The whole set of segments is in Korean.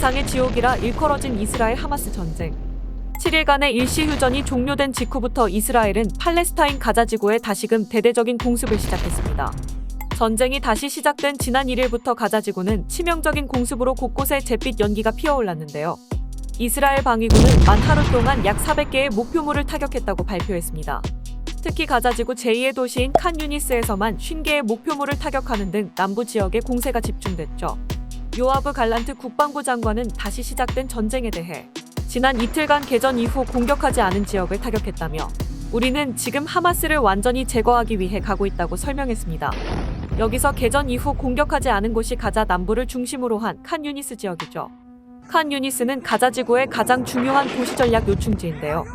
세상의 지옥이라 일컬어진 이스라엘 하마스 전쟁. 7일간의 일시 휴전이 종료된 직후부터 이스라엘은 팔레스타인 가자 지구에 다시금 대대적인 공습을 시작했습니다. 전쟁이 다시 시작된 지난 1일부터 가자 지구는 치명적인 공습으로 곳곳에 잿빛 연기가 피어올랐는데요. 이스라엘 방위군은 만 하루 동안 약 400개의 목표물을 타격했다고 발표했습니다. 특히 가자 지구 제2의 도시인 칸 유니스에서만 50개의 목표물을 타격하는 등 남부 지역에 공세가 집중됐죠. 요아브 갈란트 국방부 장관은 다시 시작된 전쟁에 대해 지난 이틀간 개전 이후 공격하지 않은 지역을 타격했다며 우리는 지금 하마스를 완전히 제거하기 위해 가고 있다고 설명했습니다. 여기서 개전 이후 공격하지 않은 곳이 가자 남부를 중심으로 한 칸 유니스 지역이죠. 칸 유니스는 가자 지구의 가장 중요한 도시 전략 요충지인데요.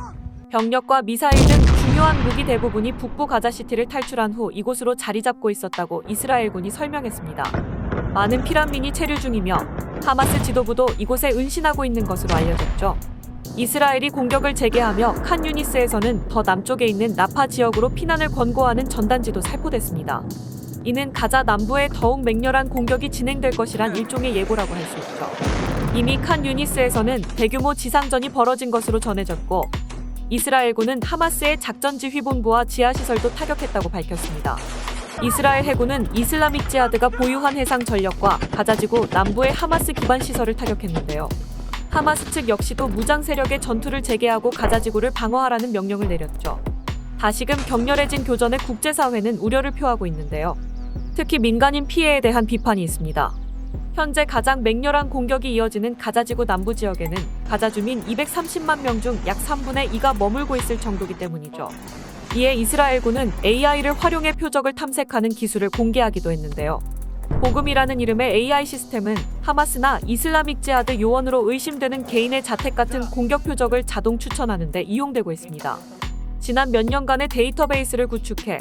병력과 미사일 등 중요한 무기 대부분이 북부 가자시티를 탈출한 후 이곳으로 자리 잡고 있었다고 이스라엘군이 설명했습니다. 많은 피난민이 체류 중이며 하마스 지도부도 이곳에 은신하고 있는 것으로 알려졌죠. 이스라엘이 공격을 재개하며 칸 유니스에서는 더 남쪽에 있는 라파 지역으로 피난을 권고하는 전단지도 살포됐습니다. 이는 가자 남부에 더욱 맹렬한 공격이 진행될 것이란 일종의 예고라고 할 수 있죠. 이미 칸 유니스에서는 대규모 지상전이 벌어진 것으로 전해졌고 이스라엘군은 하마스의 작전지휘본부와 지하시설도 타격했다고 밝혔습니다. 이스라엘 해군은 이슬라믹 지하드가 보유한 해상 전력과 가자지구 남부의 하마스 기반 시설을 타격했는데요. 하마스 측 역시도 무장 세력의 전투를 재개하고 가자지구를 방어하라는 명령을 내렸죠. 다시금 격렬해진 교전에 국제사회는 우려를 표하고 있는데요. 특히 민간인 피해에 대한 비판이 있습니다. 현재 가장 맹렬한 공격이 이어지는 가자지구 남부 지역에는 가자 주민 230만 명 중 약 3분의 2가 머물고 있을 정도이기 때문이죠. 이에 이스라엘군은 AI를 활용해 표적을 탐색하는 기술을 공개하기도 했는데요. 보금이라는 이름의 AI 시스템은 하마스나 이슬라믹 지하드 요원으로 의심되는 개인의 자택 같은 공격 표적을 자동 추천하는 데 이용되고 있습니다. 지난 몇 년간의 데이터베이스를 구축해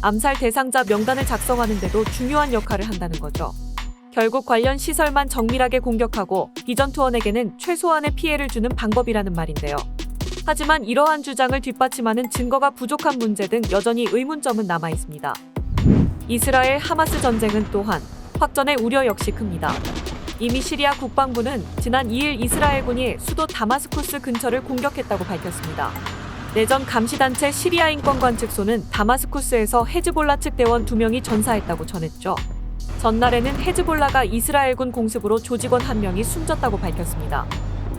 암살 대상자 명단을 작성하는 데도 중요한 역할을 한다는 거죠. 결국 관련 시설만 정밀하게 공격하고 비전투원에게는 최소한의 피해를 주는 방법이라는 말인데요. 하지만 이러한 주장을 뒷받침하는 증거가 부족한 문제 등 여전히 의문점은 남아 있습니다. 이스라엘 하마스 전쟁은 또한 확전의 우려 역시 큽니다. 이미 시리아 국방부는 지난 2일 이스라엘군이 수도 다마스쿠스 근처를 공격했다고 밝혔습니다. 내전 감시단체 시리아 인권관측소는 다마스쿠스에서 헤즈볼라 측 대원 2명이 전사했다고 전했죠. 전날에는 헤즈볼라가 이스라엘군 공습으로 조직원 1명이 숨졌다고 밝혔습니다.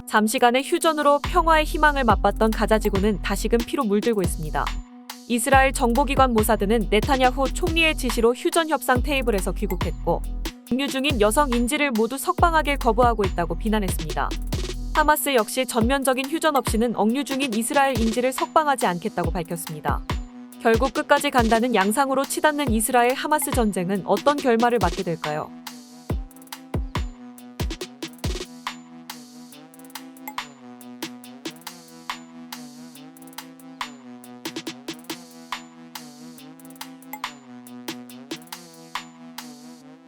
잠시간의 휴전으로 평화의 희망을 맛봤던 가자지구는 다시금 피로 물들고 있습니다. 이스라엘 정보기관 모사드는 네타냐후 총리의 지시로 휴전 협상 테이블에서 귀국했고 억류 중인 여성 인질을 모두 석방하길 거부하고 있다고 비난했습니다. 하마스 역시 전면적인 휴전 없이는 억류 중인 이스라엘 인질을 석방하지 않겠다고 밝혔습니다. 결국 끝까지 간다는 양상으로 치닫는 이스라엘 하마스 전쟁은 어떤 결말을 맞게 될까요?